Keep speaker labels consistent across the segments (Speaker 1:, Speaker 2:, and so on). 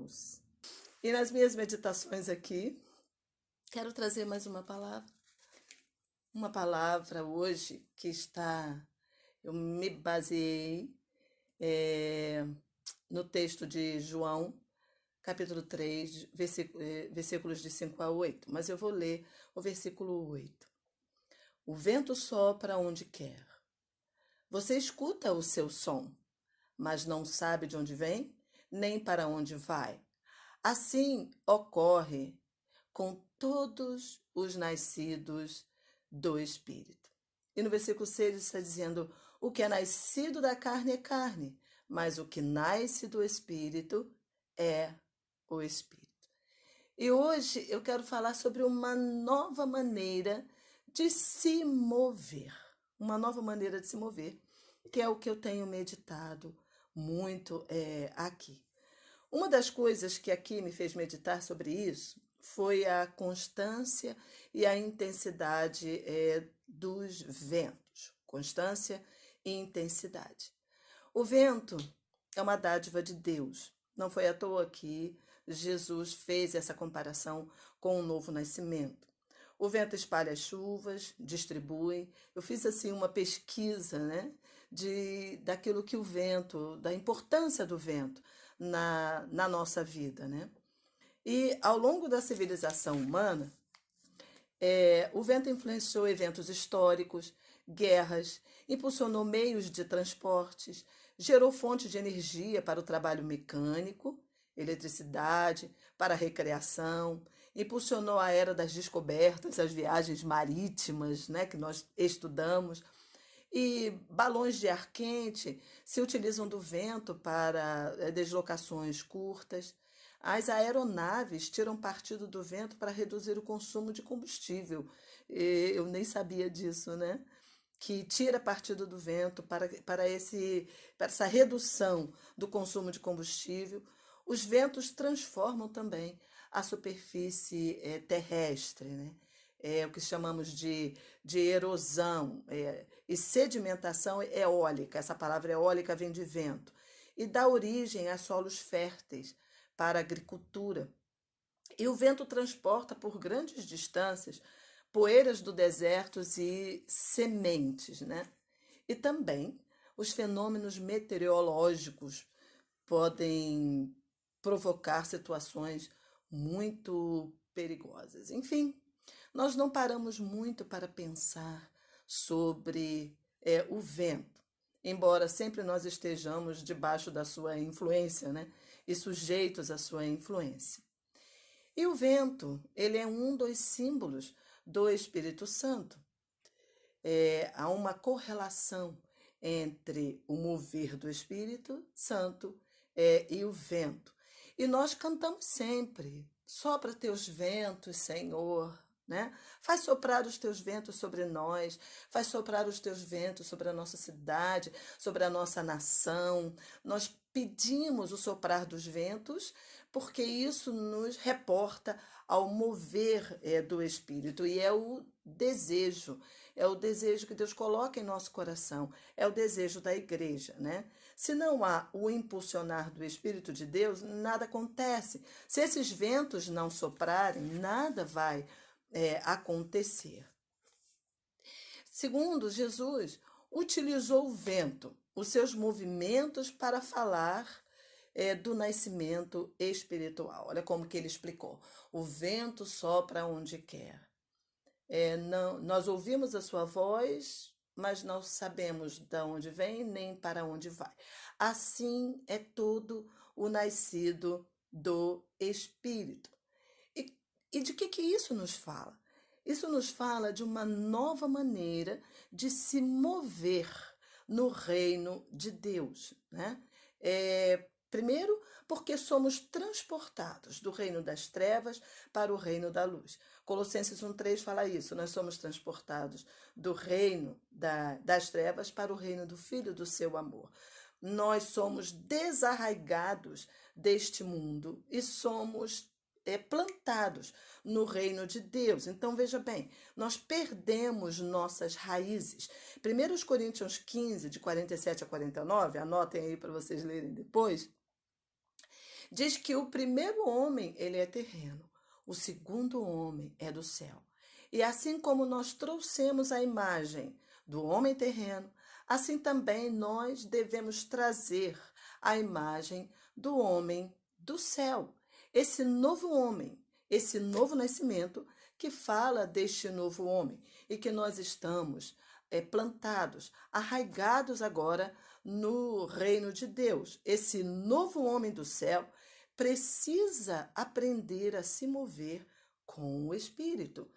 Speaker 1: irmãos. E nas minhas meditações aqui, quero trazer mais uma palavra. Uma palavra hoje que eu me baseei no texto de João, capítulo 3, versículos de 5 a 8, mas eu vou ler o versículo 8. O vento sopra onde quer. Você escuta o seu som, mas não sabe de onde vem, nem para onde vai. Assim ocorre com todos os nascidos do Espírito. E no versículo 6 está dizendo: o que é nascido da carne é carne, mas o que nasce do Espírito é o Espírito. E hoje eu quero falar sobre uma nova maneira de se mover. Uma nova maneira de se mover, que é o que eu tenho meditado muito aqui. Uma das coisas que aqui me fez meditar sobre isso foi a constância e a intensidade dos ventos. Constância e intensidade. O vento é uma dádiva de Deus. Não foi à toa que Jesus fez essa comparação com o novo nascimento. O vento espalha as chuvas, distribui. Eu fiz assim uma pesquisa, né, daquilo que o vento, da importância do vento na nossa vida, né? E ao longo da civilização humana, o vento influenciou eventos históricos, guerras, impulsionou meios de transportes, gerou fontes de energia para o trabalho mecânico, eletricidade, para a recreação, impulsionou a era das descobertas, as viagens marítimas, né, que nós estudamos. E balões de ar quente se utilizam do vento para deslocações curtas. As aeronaves tiram partido do vento para reduzir o consumo de combustível. Eu nem sabia disso, né? Que tira partido do vento para essa redução do consumo de combustível. Os ventos transformam também a superfície terrestre, né? É o que chamamos de erosão e sedimentação eólica. Essa palavra eólica vem de vento. E dá origem a solos férteis para a agricultura. E o vento transporta por grandes distâncias poeiras do deserto e sementes, né? E também os fenômenos meteorológicos podem provocar situações muito perigosas. Enfim, nós não paramos muito para pensar sobre o vento, embora sempre nós estejamos debaixo da sua influência, né? E sujeitos à sua influência. E o vento, ele é um dos símbolos do Espírito Santo. Há uma correlação entre o mover do Espírito Santo e o vento. E nós cantamos sempre: sopra teus ventos, Senhor, né? Faz soprar os teus ventos sobre nós, faz soprar os teus ventos sobre a nossa cidade, sobre a nossa nação. Nós pedimos o soprar dos ventos, porque isso nos reporta ao mover do Espírito, e é o desejo que Deus coloca em nosso coração, é o desejo da igreja, né? Se não há o impulsionar do Espírito de Deus, nada acontece. Se esses ventos não soprarem, nada vai acontecer. Segundo, Jesus utilizou o vento, os seus movimentos, para falar do nascimento espiritual. Olha como que ele explicou. O vento sopra onde quer. Nós ouvimos a sua voz, mas não sabemos de onde vem nem para onde vai. Assim é todo o nascido do Espírito. E de que isso nos fala? Isso nos fala de uma nova maneira de se mover no reino de Deus, né? Primeiro, porque somos transportados do reino das trevas para o reino da luz. Colossenses 1,3 fala isso: nós somos transportados do reino das trevas para o reino do Filho do seu amor. Nós somos desarraigados deste mundo e somos plantados no reino de Deus. Então, veja bem, nós perdemos nossas raízes. 1 Coríntios 15, de 47 a 49, anotem aí para vocês lerem depois, Diz que o primeiro homem, ele é terreno, o segundo homem é do céu. E assim como nós trouxemos a imagem do homem terreno, assim também nós devemos trazer a imagem do homem do céu. Esse novo homem, esse novo nascimento que fala deste novo homem e que nós estamos plantados, arraigados agora no reino de Deus. Esse novo homem do céu precisa aprender a se mover com o Espírito,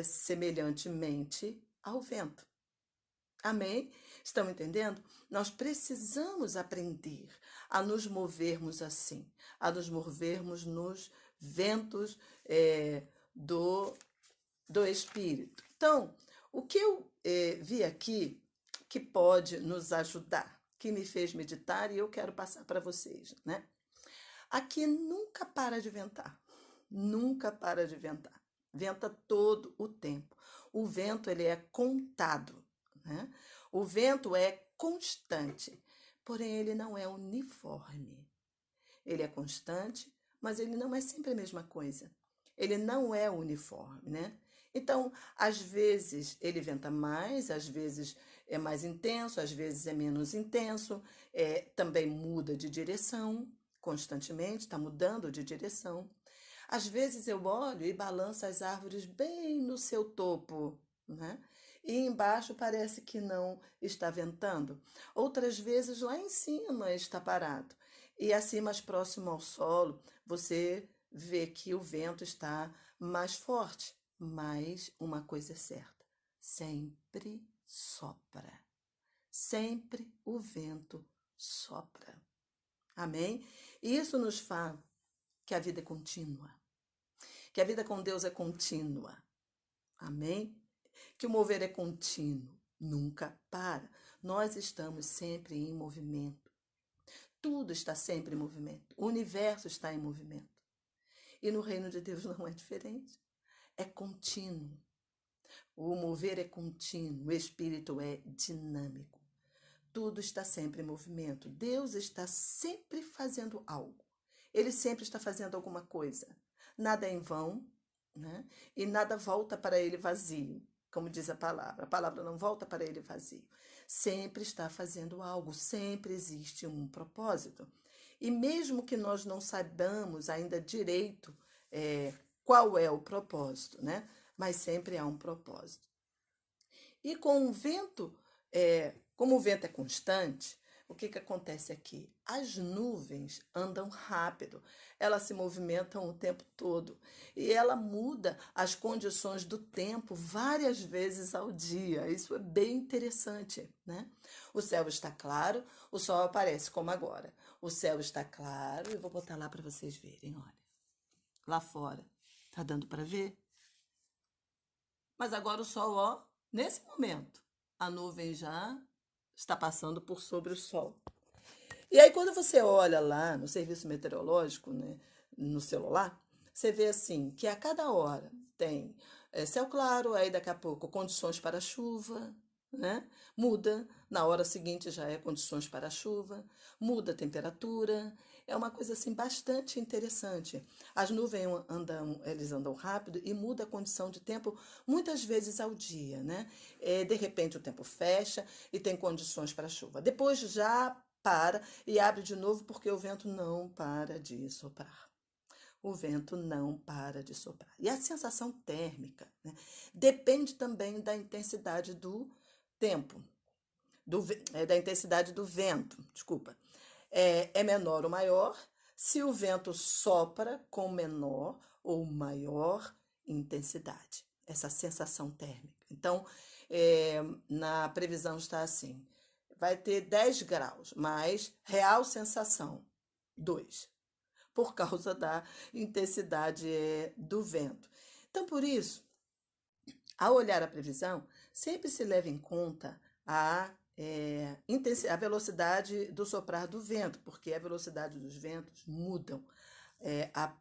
Speaker 1: semelhantemente ao vento. Amém? Estão entendendo? Nós precisamos aprender a nos movermos assim, a nos movermos nos ventos do, do Espírito. Então, o que eu vi aqui que pode nos ajudar, que me fez meditar e eu quero passar para vocês, né? Aqui nunca para de ventar, nunca para de ventar. Venta todo o tempo. O vento ele é contado, né? O vento é constante, porém ele não é uniforme. Ele é constante, mas ele não é sempre a mesma coisa. Ele não é uniforme, né? Então, às vezes ele venta mais, às vezes é mais intenso, às vezes é menos intenso, também muda de direção constantemente, está mudando de direção. Às vezes eu olho e balanço as árvores bem no seu topo, né? E embaixo parece que não está ventando. Outras vezes lá em cima está parado. E assim, mais próximo ao solo, você vê que o vento está mais forte. Mas uma coisa é certa: sempre sopra. Sempre o vento sopra. Amém? E isso nos fala que a vida é contínua, que a vida com Deus é contínua. Amém? Que o mover é contínuo, nunca para. Nós estamos sempre em movimento. Tudo está sempre em movimento. O universo está em movimento. E no reino de Deus não é diferente. É contínuo. O mover é contínuo, o espírito é dinâmico. Tudo está sempre em movimento. Deus está sempre fazendo algo. Ele sempre está fazendo alguma coisa. Nada é em vão, né? E nada volta para ele vazio, como diz a palavra. A palavra não volta para ele vazio. Sempre está fazendo algo, sempre existe um propósito. E mesmo que nós não saibamos ainda direito qual é o propósito, né? Mas sempre há um propósito. E com o vento, como o vento é constante, o que acontece aqui? As nuvens andam rápido, elas se movimentam o tempo todo e ela muda as condições do tempo várias vezes ao dia. Isso é bem interessante, né? O céu está claro, o sol aparece como agora. O céu está claro, eu vou botar lá para vocês verem, olha. Lá fora, tá dando para ver? Mas agora o sol, ó, nesse momento, a nuvem já está passando por sobre o sol. E aí, quando você olha lá no serviço meteorológico, né, no celular, você vê assim que a cada hora tem céu claro, aí daqui a pouco condições para chuva, né? Muda, na hora seguinte já é condições para chuva, muda a temperatura. É uma coisa assim bastante interessante. As nuvens andam, eles andam rápido e muda a condição de tempo muitas vezes ao dia, né? De repente o tempo fecha e tem condições para chuva. Depois já para e abre de novo porque o vento não para de soprar. O vento não para de soprar. E a sensação térmica, né, depende também da intensidade do tempo, da intensidade do vento, desculpa. É menor ou maior se o vento sopra com menor ou maior intensidade. Essa sensação térmica. Então, na previsão está assim: vai ter 10 graus, mas real sensação 2, por causa da intensidade do vento. Então, por isso, ao olhar a previsão, sempre se leva em conta a velocidade do soprar do vento, porque a velocidade dos ventos mudam a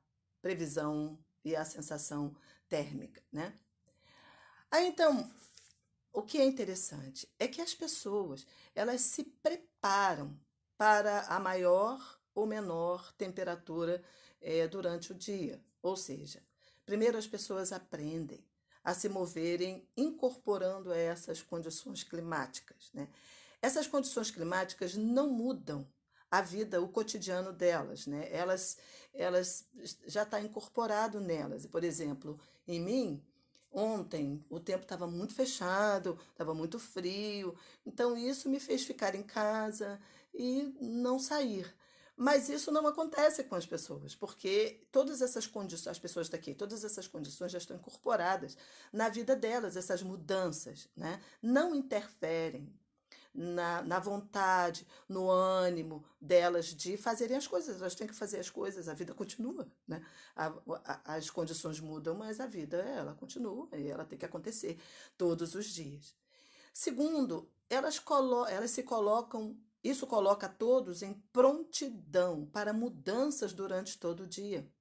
Speaker 1: previsão e a sensação térmica, né? Aí, então, o que é interessante é que as pessoas, elas se preparam para a maior ou menor temperatura durante o dia. Ou seja, primeiro as pessoas aprendem a se moverem incorporando essas condições climáticas, né? Essas condições climáticas não mudam a vida, o cotidiano delas, né? Elas já está incorporado nelas. Por exemplo, em mim, ontem o tempo estava muito fechado, estava muito frio, então isso me fez ficar em casa e não sair. Mas isso não acontece com as pessoas, porque todas essas condições, as pessoas daqui, todas essas condições já estão incorporadas na vida delas, essas mudanças, né? Não interferem na vontade, no ânimo delas de fazerem as coisas. Elas têm que fazer as coisas, a vida continua, né? As condições mudam, mas a vida, ela continua e ela tem que acontecer todos os dias. Segundo, elas se colocam, isso coloca todos em prontidão para mudanças durante todo o dia.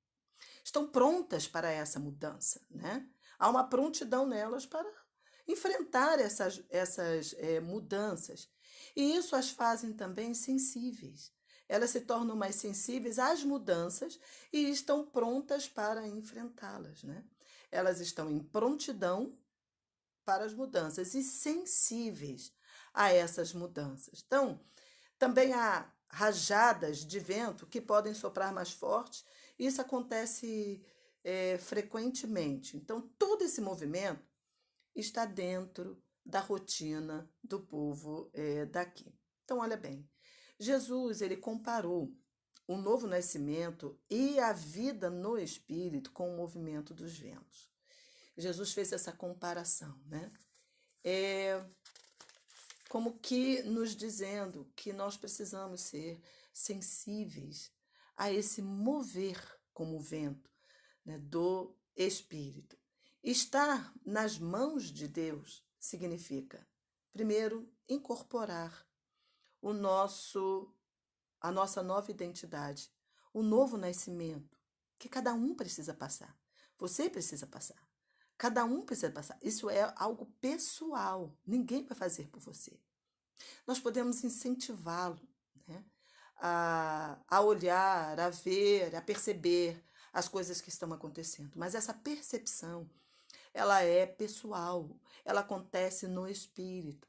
Speaker 1: Estão prontas para essa mudança, né? Há uma prontidão nelas para enfrentar essas mudanças. E isso as fazem também sensíveis. Elas se tornam mais sensíveis às mudanças e estão prontas para enfrentá-las, né? Elas estão em prontidão para as mudanças e sensíveis a essas mudanças. Então, também há rajadas de vento que podem soprar mais forte. Isso acontece frequentemente. Então, todo esse movimento está dentro da rotina do povo daqui. Então, olha bem, Jesus ele comparou o novo nascimento e a vida no espírito com o movimento dos ventos. Jesus fez essa comparação, né? Como que nos dizendo que nós precisamos ser sensíveis a esse mover como o vento, né, do Espírito. Estar nas mãos de Deus significa, primeiro, incorporar a nossa nova identidade, o novo nascimento, que cada um precisa passar. Você precisa passar. Cada um precisa passar. Isso é algo pessoal. Ninguém vai fazer por você. Nós podemos incentivá-lo, né, a olhar, a ver, a perceber as coisas que estão acontecendo. Mas essa percepção, ela é pessoal. Ela acontece no espírito.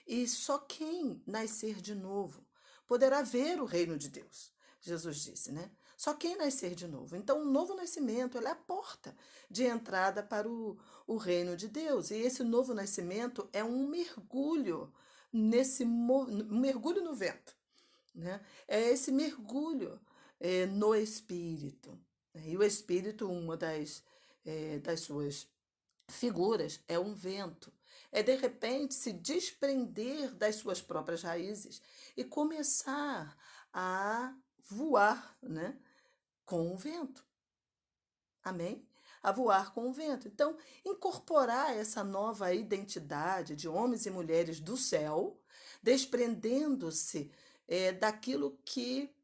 Speaker 1: E só quem nascer de novo poderá ver o reino de Deus. Jesus disse, né? Só quem nascer de novo. Então, o novo nascimento ela é a porta de entrada para o reino de Deus. E esse novo nascimento é um mergulho um mergulho no vento, né? É esse mergulho no Espírito. E o Espírito, uma das suas figuras, é um vento. É, de repente, se desprender das suas próprias raízes e começar a voar, né, com o vento. Amém? A voar com o vento. Então, incorporar essa nova identidade de homens e mulheres do céu, desprendendo-se daquilo que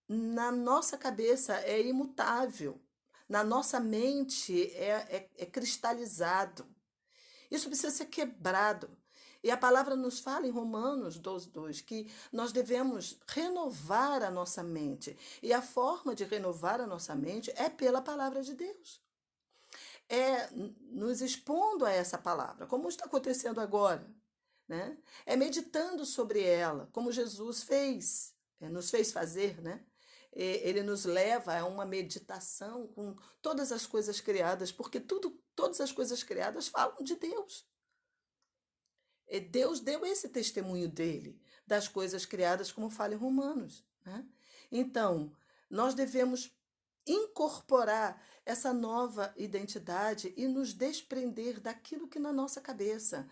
Speaker 1: na nossa cabeça é imutável, na nossa mente é cristalizado. Isso precisa ser quebrado. E a palavra nos fala em Romanos 12:2 que nós devemos renovar a nossa mente. E a forma de renovar a nossa mente é pela palavra de Deus. É nos expondo a essa palavra, como está acontecendo agora, né? É meditando sobre ela, como Jesus fez, nos fez fazer, né? Ele nos leva a uma meditação com todas as coisas criadas, porque todas as coisas criadas falam de Deus. E Deus deu esse testemunho dele, das coisas criadas, como fala em Romanos, né? Então, nós devemos incorporar essa nova identidade e nos desprender daquilo que na nossa cabeça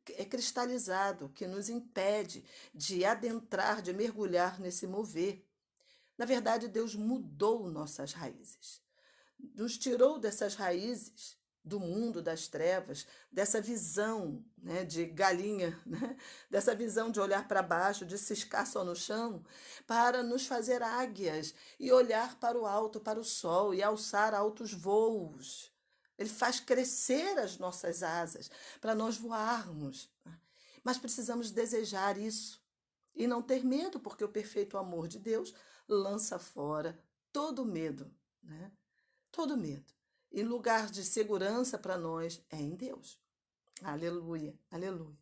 Speaker 1: é cristalizado, que nos impede de adentrar, de mergulhar nesse mover. Na verdade, Deus mudou nossas raízes, nos tirou dessas raízes do mundo das trevas, dessa visão, né, de galinha, né, dessa visão de olhar para baixo, de ciscar só no chão, para nos fazer águias e olhar para o alto, para o sol e alçar altos voos. Ele faz crescer as nossas asas para nós voarmos. Mas precisamos desejar isso e não ter medo, porque o perfeito amor de Deus lança fora todo medo, né? Todo medo. E lugar de segurança para nós é em Deus. Aleluia, aleluia.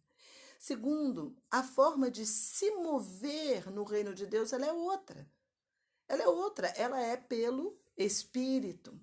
Speaker 1: Segundo, a forma de se mover no reino de Deus, ela é outra. Ela é outra, ela é pelo Espírito.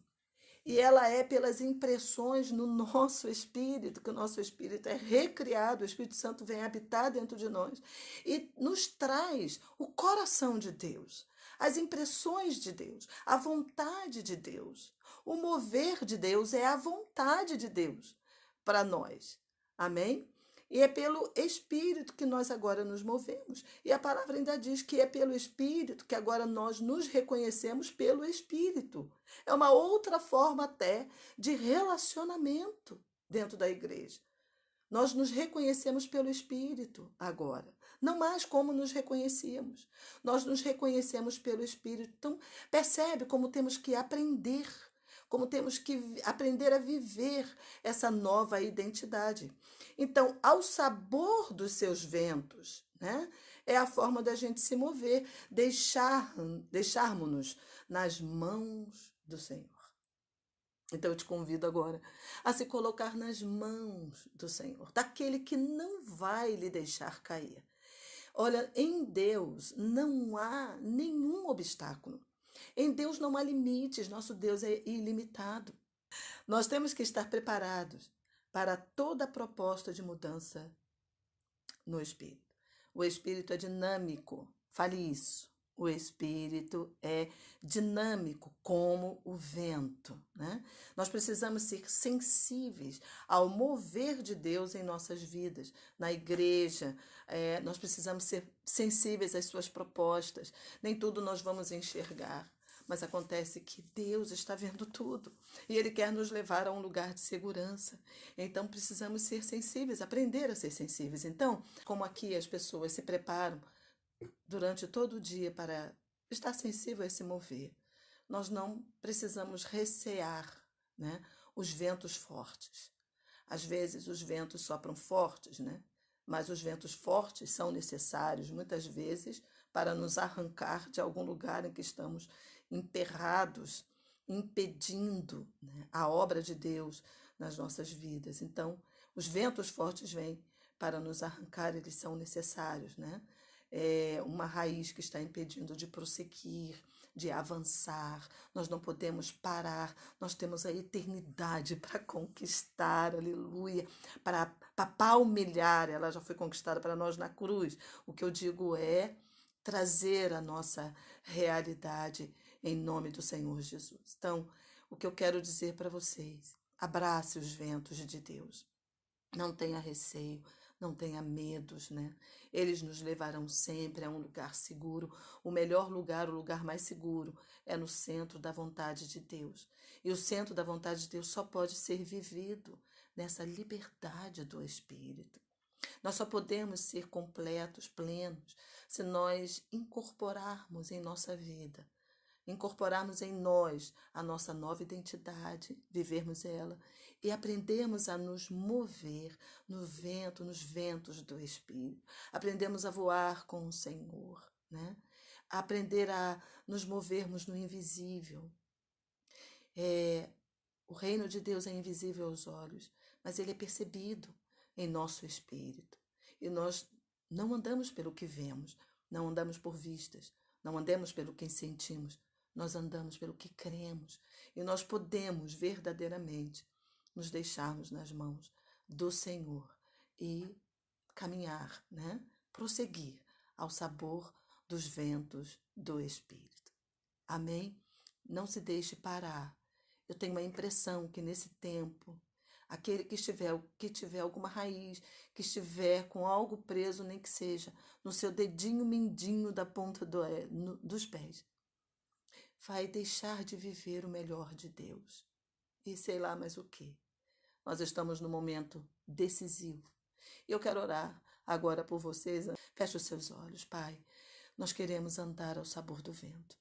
Speaker 1: E ela é pelas impressões no nosso espírito, que o nosso espírito é recriado, o Espírito Santo vem habitar dentro de nós e nos traz o coração de Deus, as impressões de Deus, a vontade de Deus. O mover de Deus é a vontade de Deus para nós. Amém? E é pelo Espírito que nós agora nos movemos. E a palavra ainda diz que é pelo Espírito que agora nós nos reconhecemos pelo Espírito. É uma outra forma até de relacionamento dentro da igreja. Nós nos reconhecemos pelo Espírito agora, não mais como nos reconhecíamos. Nós nos reconhecemos pelo Espírito. Então, percebe como temos que aprender, como temos que aprender a viver essa nova identidade. Então, ao sabor dos seus ventos, né, é a forma da gente se mover, deixarmos-nos nas mãos do Senhor. Então eu te convido agora a se colocar nas mãos do Senhor, daquele que não vai lhe deixar cair. Olha, em Deus não há nenhum obstáculo. Em Deus não há limites, nosso Deus é ilimitado. Nós temos que estar preparados para toda proposta de mudança no Espírito. O Espírito é dinâmico, fale isso. O Espírito é dinâmico como o vento, né? Nós precisamos ser sensíveis ao mover de Deus em nossas vidas, na igreja. Nós precisamos ser sensíveis às suas propostas. Nem tudo nós vamos enxergar, mas acontece que Deus está vendo tudo e Ele quer nos levar a um lugar de segurança. Então precisamos ser sensíveis, aprender a ser sensíveis. Então, como aqui as pessoas se preparam durante todo o dia para estar sensível a se mover, nós não precisamos recear, né, os ventos fortes. Às vezes os ventos sopram fortes, né? Mas os ventos fortes são necessários, muitas vezes, para nos arrancar de algum lugar em que estamos emperrados, impedindo, né, a obra de Deus nas nossas vidas. Então, os ventos fortes vêm para nos arrancar, eles são necessários, né? É uma raiz que está impedindo de prosseguir, de avançar. Nós não podemos parar, nós temos a eternidade para conquistar, aleluia, para palmilhar, ela já foi conquistada para nós na cruz. O que eu digo é trazer a nossa realidade em nome do Senhor Jesus. Então, o que eu quero dizer para vocês, abrace os ventos de Deus. Não tenha receio, não tenha medos, né? Eles nos levarão sempre a um lugar seguro. O melhor lugar, o lugar mais seguro, é no centro da vontade de Deus. E o centro da vontade de Deus só pode ser vivido nessa liberdade do Espírito. Nós só podemos ser completos, plenos, se nós incorporarmos em nossa vida, incorporarmos em nós a nossa nova identidade, vivermos ela e aprendermos a nos mover no vento, nos ventos do Espírito. Aprendemos a voar com o Senhor, né? Aprender a nos movermos no invisível. O reino de Deus é invisível aos olhos, mas ele é percebido em nosso espírito. E nós não andamos pelo que vemos, não andamos por vistas, não andamos pelo que sentimos, nós andamos pelo que cremos. E nós podemos verdadeiramente nos deixarmos nas mãos do Senhor e caminhar, né? Prosseguir ao sabor dos ventos do Espírito. Amém? Não se deixe parar. Eu tenho uma impressão que nesse tempo, aquele que tiver alguma raiz, que estiver com algo preso, nem que seja no seu dedinho mindinho da ponta dos pés, vai deixar de viver o melhor de Deus. E sei lá mais o quê. Nós estamos num momento decisivo. E eu quero orar agora por vocês. Feche os seus olhos, Pai. Nós queremos andar ao sabor do vento.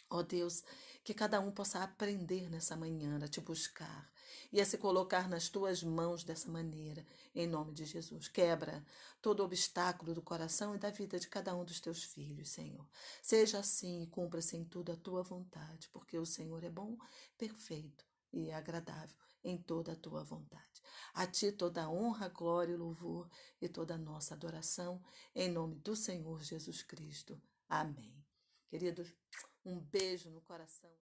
Speaker 1: Ó Deus, que cada um possa aprender nessa manhã a te buscar e a se colocar nas tuas mãos dessa maneira, em nome de Jesus. Quebra todo obstáculo do coração e da vida de cada um dos teus filhos, Senhor. Seja assim e cumpra-se em tudo a tua vontade, porque o Senhor é bom, perfeito e agradável em toda a tua vontade. A ti toda a honra, glória e louvor e toda a nossa adoração, em nome do Senhor Jesus Cristo. Amém. Queridos, um beijo no coração.